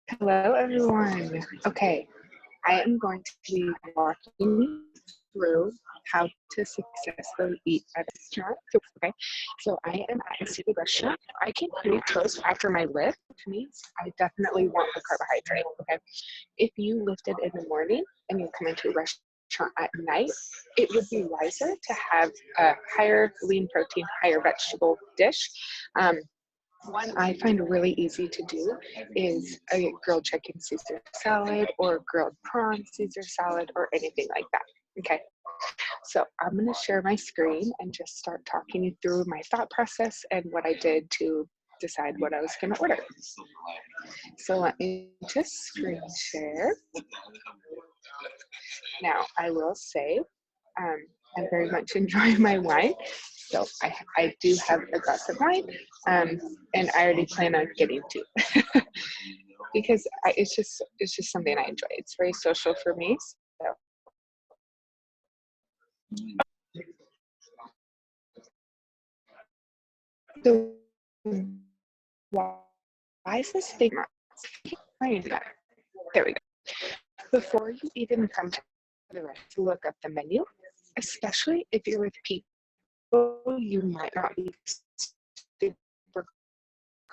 Hello, everyone. Okay, I am going to be walking you through how to successfully eat at a restaurant. Okay, so I am at a seafood restaurant. I came pretty close after my lift, which means I definitely want the carbohydrate. Okay, if you lifted in the morning and you come into a restaurant at night, it would be wiser to have a higher lean protein, higher vegetable dish. One I find really easy to do is a grilled chicken Caesar salad or grilled prawn Caesar salad or anything like that. Okay, so I'm going to share my screen and just start talking you through my thought process and what I did to decide what I was going to order. So let me just screen share. Now, I will say I very much enjoy my wine. So I do have a glass of wine, and I already plan on getting two because it's just something I enjoy. It's very social for me. So why is this thing not there we go. Before you even come to the restaurant to look up the menu, especially if you're with people you might not be super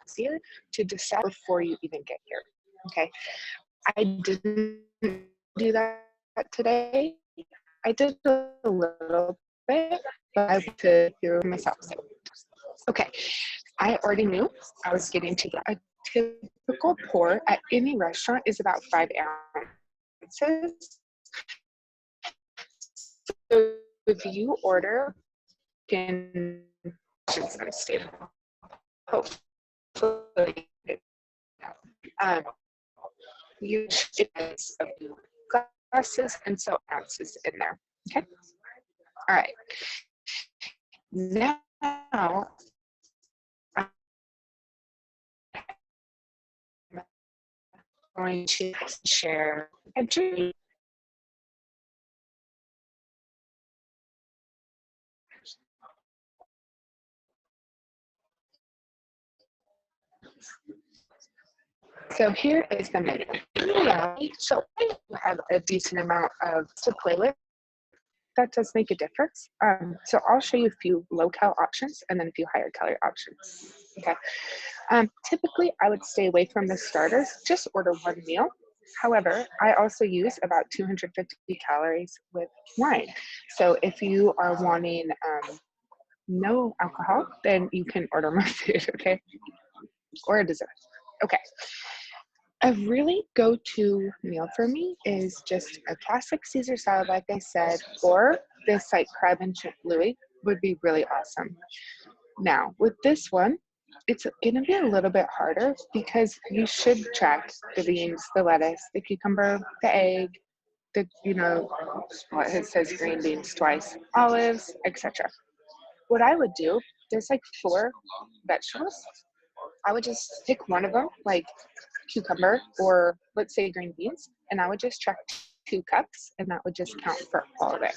clear to decide before you even get here. Okay, I didn't do that today. I did a little bit, but I went to do myself. So, okay, I already knew I was getting to get a typical pour at any restaurant is about 5 ounces. So if you order, can hopefully you should have a few glasses and so ounces in there. Okay. All right. Now I'm going to share a dream. So here is the menu. So I have a decent amount to play with. That does make a difference. So I'll show you a few low-cal options and then a few higher-calorie options. Okay. Typically, I would stay away from the starters. Just order one meal. However, I also use about 250 calories with wine. So if you are wanting no alcohol, then you can order more food. Okay, or a dessert. Okay. A really go-to meal for me is just a classic Caesar salad, like I said, or this like crab and chip Louis would be really awesome. Now, with this one, it's going to be a little bit harder because you should track the beans, the lettuce, the cucumber, the egg, the, what it says green beans twice, olives, etc. What I would do, there's like 4 vegetables. I would just pick one of them, like cucumber or let's say green beans, and I would just track 2 cups and that would just count for all of it.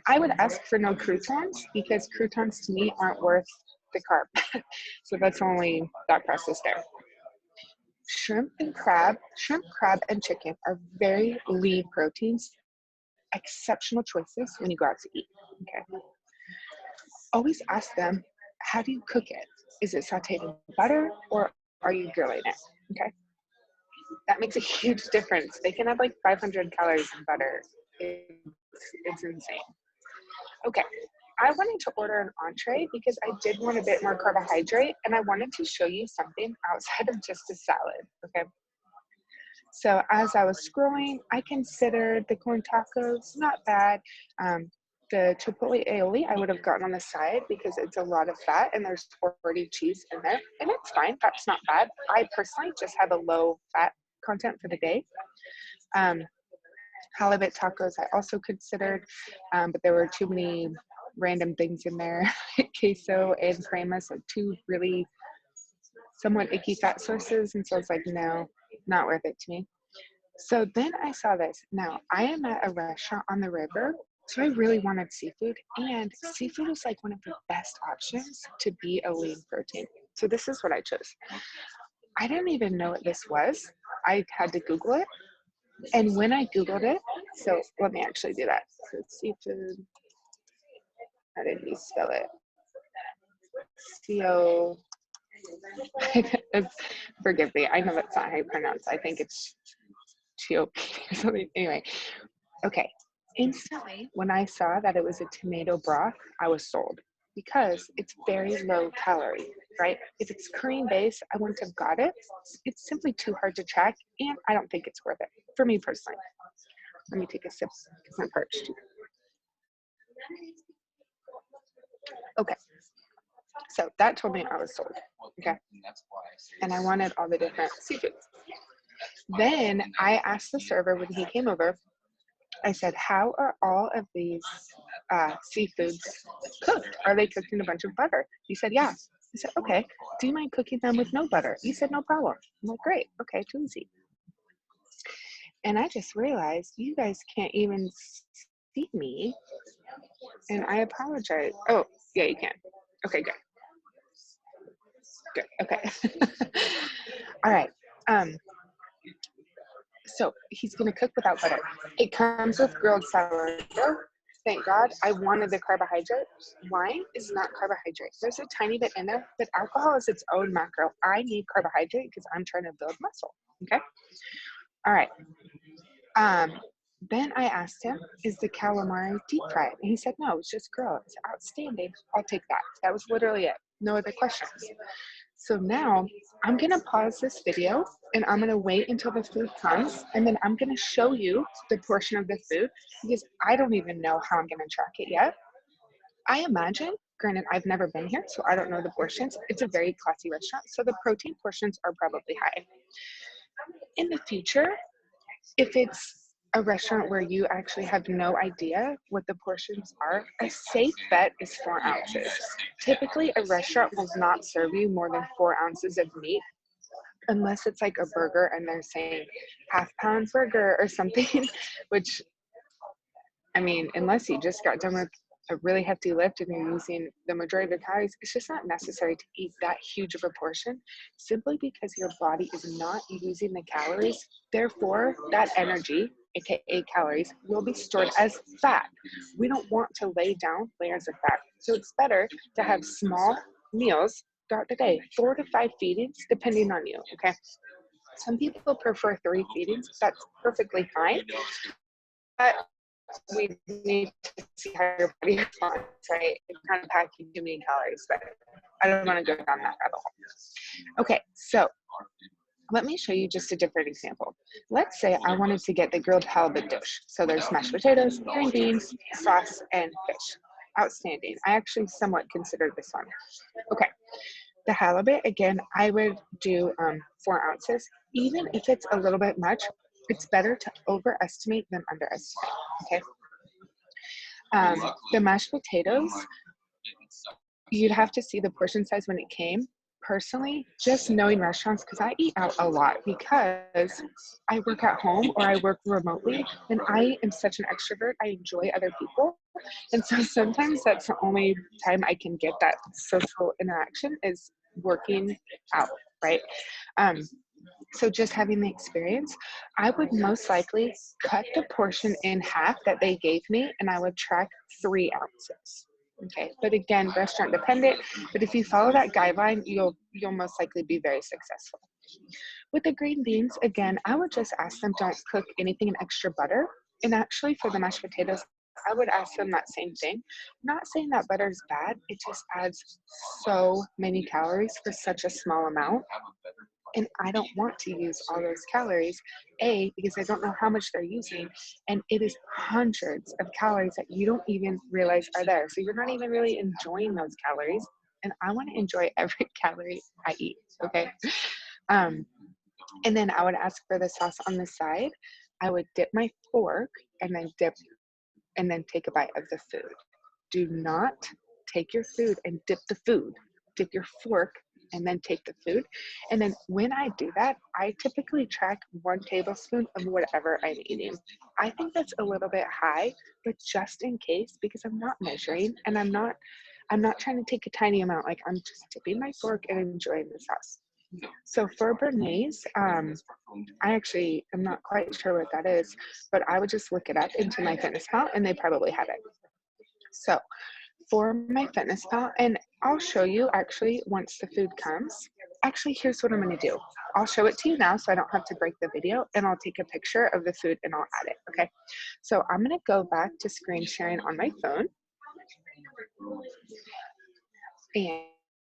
I would ask for no croutons because croutons to me aren't worth the carb. So that's only that process there. Shrimp, crab, and chicken are very lean proteins, exceptional choices when you go out to eat. Okay. Always ask them, how do you cook it? Is it sauteed in butter or are you grilling it? Okay. That makes a huge difference. They can have like 500 calories in butter. It's insane. Okay, I wanted to order an entree because I did want a bit more carbohydrate and I wanted to show you something outside of just a salad, okay? So as I was scrolling, I considered the corn tacos, not bad. The chipotle aioli I would have gotten on the side because it's a lot of fat and there's already cheese in there, and it's fine, that's not bad. I personally just have a low fat content for the day. Halibut tacos I also considered, but there were too many random things in there. Queso and crema, so 2 really somewhat icky fat sources, and so I was like, no, not worth it to me. So then I saw this. Now, I am at a restaurant on the river So I really wanted seafood, and seafood is like one of the best options to be a lean protein. So this is what I chose. I didn't even know what this was. I had to Google it. And when I Googled it, so let me actually do that. So seafood, how did you spell it? C-O, forgive me, I know that's not how you pronounce it. I think it's T-O-P or something. Anyway, okay. Instantly, when I saw that it was a tomato broth, I was sold because it's very low calorie, right? If it's Korean based, I wouldn't have got it. It's simply too hard to track, and I don't think it's worth it for me personally. Let me take a sip because I'm parched. Okay, so that told me I was sold. Okay, and I wanted all the different seafoods. Then I asked the server when he came over, I said, how are all of these seafoods cooked? Are they cooked in a bunch of butter? He said, yeah. I said, okay, do you mind cooking them with no butter? He said, no problem. I'm like, great, okay, too easy. And I just realized you guys can't even see me. And I apologize. Oh, yeah, you can. Okay, good. Good, okay. All right. So he's gonna cook without butter. It comes with grilled sourdough. Thank God, I wanted the carbohydrate. Wine is not carbohydrate. There's a tiny bit in there, but alcohol is its own macro. I need carbohydrate because I'm trying to build muscle, okay? All right. Then I asked him, is the calamari deep fried? And he said, no, it's just grilled. It's outstanding. I'll take that. That was literally it. No other questions. So now I'm gonna pause this video and I'm gonna wait until the food comes, and then I'm gonna show you the portion of the food because I don't even know how I'm gonna track it yet. I imagine, granted, I've never been here, so I don't know the portions. It's a very classy restaurant, so the protein portions are probably high. In the future, if it's a restaurant where you actually have no idea what the portions are, a safe bet is 4 ounces. Typically, a restaurant will not serve you more than 4 ounces of meat unless it's like a burger and they're saying half-pound burger or something, which, I mean, unless you just got done with a really hefty lift and you're using the majority of the calories, it's just not necessary to eat that huge of a portion simply because your body is not using the calories. Therefore, that energy, aka calories, will be stored as fat. We don't want to lay down layers of fat. So it's better to have small meals throughout the day, 4 to 5 feedings, depending on you, okay? Some people prefer 3 feedings. That's perfectly fine. But we need to see how your body responds, right? It's kind of packing too many calories, but I don't want to go down that rabbit hole. Okay, so let me show you just a different example. Let's say I wanted to get the grilled halibut dish. So there's mashed potatoes, green beans, sauce, and fish. Outstanding. I actually somewhat considered this one. Okay, the halibut, again, I would do 4 ounces. Even if it's a little bit much, it's better to overestimate than underestimate, okay? The mashed potatoes, you'd have to see the portion size when it came. Personally, just knowing restaurants, because I eat out a lot because I work at home or I work remotely, and I am such an extrovert. I enjoy other people. And so sometimes that's the only time I can get that social interaction is working out, right? So just having the experience, I would most likely cut the portion in half that they gave me, and I would track 3 ounces. Okay, but again, restaurant dependent, but if you follow that guideline, you'll most likely be very successful. With the green beans, again, I would just ask them don't cook anything in extra butter. And actually for the mashed potatoes, I would ask them that same thing. Not saying that butter is bad, it just adds so many calories for such a small amount. And I don't want to use all those calories, A, because I don't know how much they're using, and it is hundreds of calories that you don't even realize are there. So you're not even really enjoying those calories, and I want to enjoy every calorie I eat, okay? And then I would ask for the sauce on the side. I would dip my fork and then take a bite of the food. Do not take your food and dip the food. Dip your fork and then take the food. And then when I do that, I typically track 1 tablespoon of whatever I'm eating. I think that's a little bit high, but just in case, because I'm not measuring and I'm not trying to take a tiny amount, like I'm just tipping my fork and enjoying the sauce. So for béarnaise, I actually am not quite sure what that is, but I would just look it up into my Fitness Pal and they probably have it. So for my Fitness Pal, and I'll show you actually once the food comes. Actually, here's what I'm going to do. I'll show it to you now so I don't have to break the video, and I'll take a picture of the food and I'll add it. Okay. So I'm going to go back to screen sharing on my phone.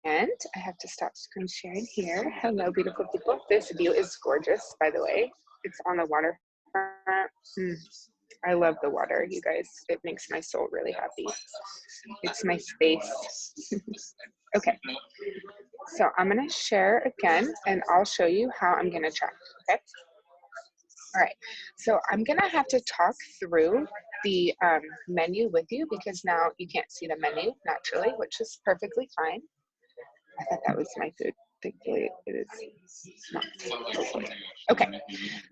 And I have to stop screen sharing here. Hello, beautiful people. This view is gorgeous, by the way. It's on the waterfront. I love the water, you guys. It makes my soul really happy. It's my space. Okay. So I'm going to share again, and I'll show you how I'm going to track. Okay. All right. So I'm going to have to talk through the menu with you because now you can't see the menu naturally, which is perfectly fine. I thought that was my food. Thankfully, it is not. Okay,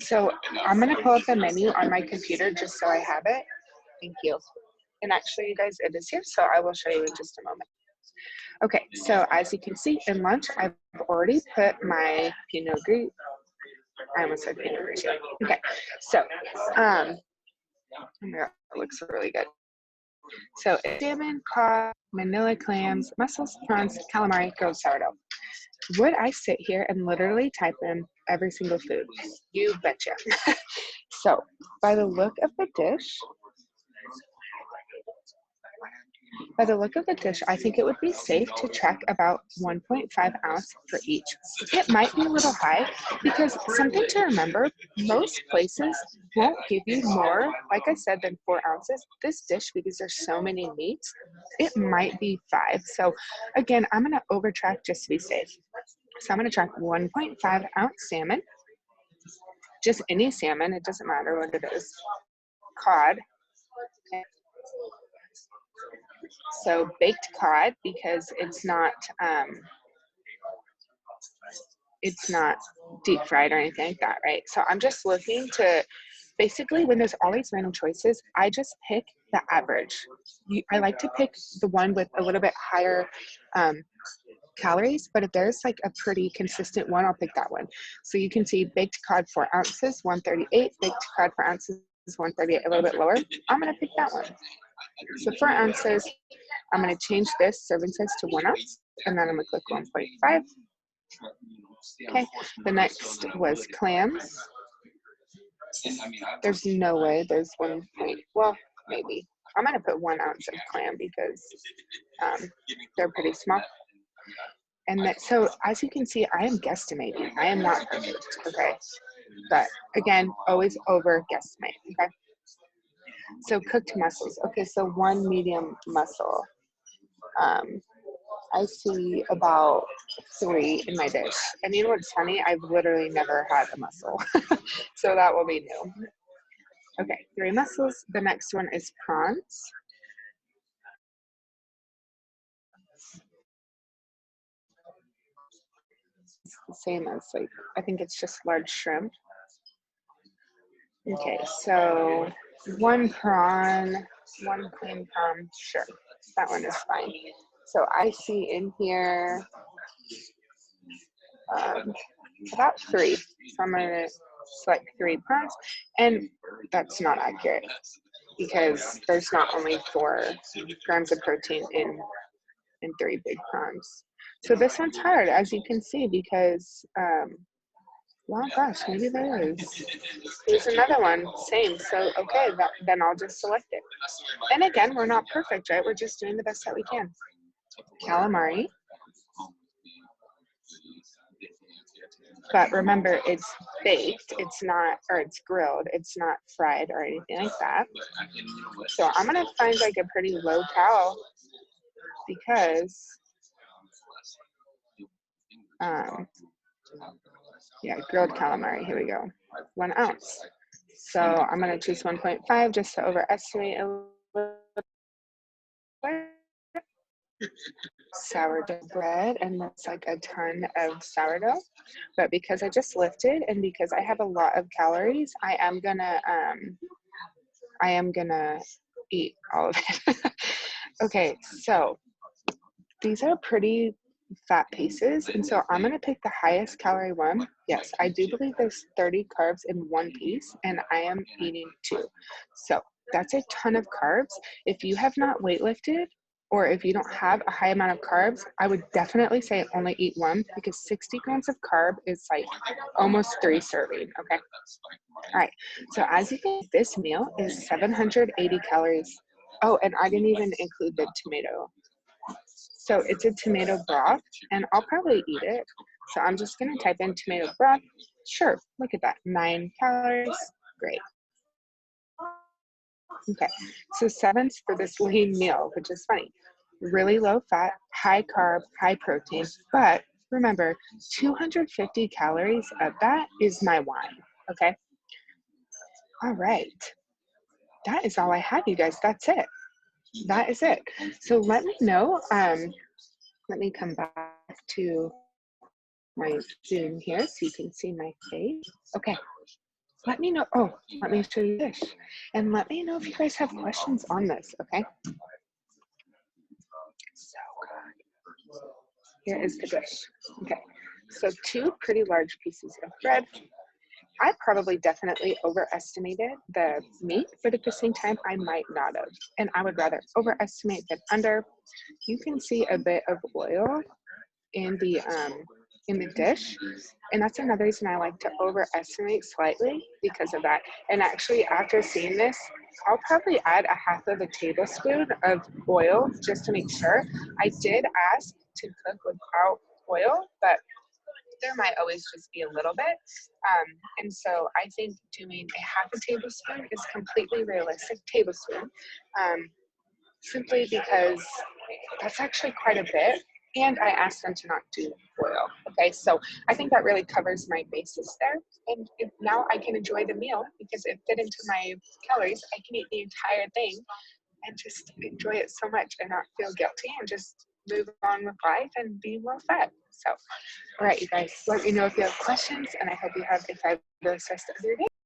so I'm going to pull up the menu on my computer just so I have it. Thank you. And actually, you guys, it is here, so I will show you in just a moment. Okay, so as you can see, in lunch, I've already put my Pinot Gris. I almost said Pinot Gris. Okay, so it looks really good. So salmon, cod, manila clams, mussels, prawns, calamari, grilled sourdough. Would I sit here and literally type in every single food? You betcha. So by the look of the dish, I think it would be safe to track about 1.5 ounce for each. It might be a little high because something to remember, most places won't give you more, like I said, than 4 ounces. This dish, because there's so many meats, it might be 5. So again, I'm going to over track just to be safe. So I'm going to track 1.5 ounce salmon, just any salmon, it doesn't matter what it is, cod. So baked cod because it's not deep fried or anything like that, right? So I'm just looking to basically, when there's all these random choices, I just pick the average. I like to pick the one with a little bit higher calories, but if there's like a pretty consistent one, I'll pick that one. So you can see baked cod 4 ounces, 138, baked cod 4 ounces, 138, a little bit lower. I'm going to pick that one. So 4 ounces, I'm going to change this serving size to 1 ounce, and then I'm going to click 1.5. Okay, the next was clams. There's no way there's 1 point, well, maybe. I'm going to put 1 ounce of clam because they're pretty small. And that, so as you can see, I am guesstimating. I am not perfect, okay? But again, always over guesstimate, okay? So cooked mussels. Okay, so 1 medium mussel. I see about 3 in my dish. And you know what's funny? I've literally never had a mussel. So that will be new. Okay, 3 mussels. The next one is prawns. It's the same as like, I think it's just large shrimp. Okay, so 1 prawn, 1 plain prawn, sure. That one is fine. So I see in here about 3. So I'm going to select 3 prawns, and that's not accurate because there's not only 4 grams of protein in 3 big prawns. So this one's hard, as you can see, because well, gosh, maybe there is. There's another one, same. So okay, then I'll just select it. And again, we're not perfect, right? We're just doing the best that we can. Calamari. But remember, it's baked, it's not, or it's grilled, it's not fried or anything like that. So I'm gonna find like a pretty low cal because, yeah, grilled calamari, here we go, 1 ounce. So I'm gonna choose 1.5 just to overestimate a little bit. sourdough bread, and that's like a ton of sourdough. But because I just lifted and because I have a lot of calories, I am gonna eat all of it. Okay, so these are pretty fat pieces, and so I'm gonna pick the highest calorie one. Yes, I do believe there's 30 carbs in one piece, and I am eating 2. So that's a ton of carbs. If you have not weightlifted, or if you don't have a high amount of carbs, I would definitely say only eat 1, because 60 grams of carb is like almost 3 serving, okay? All right, so as you can see, this meal is 780 calories. Oh, and I didn't even include the tomato. So it's a tomato broth, and I'll probably eat it. So I'm just gonna type in tomato broth. Sure, look at that, 9 calories, great. Okay, so 7 for this lean meal, which is funny. Really low fat, high carb, high protein, but remember, 250 calories of that is my wine, okay? All right, that is all I have, you guys, that's it. That is it. So let me know, let me come back to my Zoom here so you can see my face. Okay, let me know. Oh, let me show you this. And let me know if you guys have questions on this, okay? So good. Here is the dish. Okay, so 2 pretty large pieces of bread. I probably definitely overestimated the meat, but at the same time, I might not have. And I would rather overestimate than under. You can see a bit of oil in the dish, and that's another reason I like to overestimate slightly because of that. And actually, after seeing this, I'll probably add a half of a tablespoon of oil just to make sure. I did ask to cook without oil, but there might always just be a little bit. And so I think doing a half a tablespoon is completely realistic, tablespoon, simply because that's actually quite a bit. And I asked them to not do oil. Okay, so I think that really covers my basis there. And now I can enjoy the meal because it fit into my calories. I can eat the entire thing and just enjoy it so much and not feel guilty and just move on with life and be well fed. So, all right, you guys, let me know if you have questions, and I hope you have a fabulous rest of your day.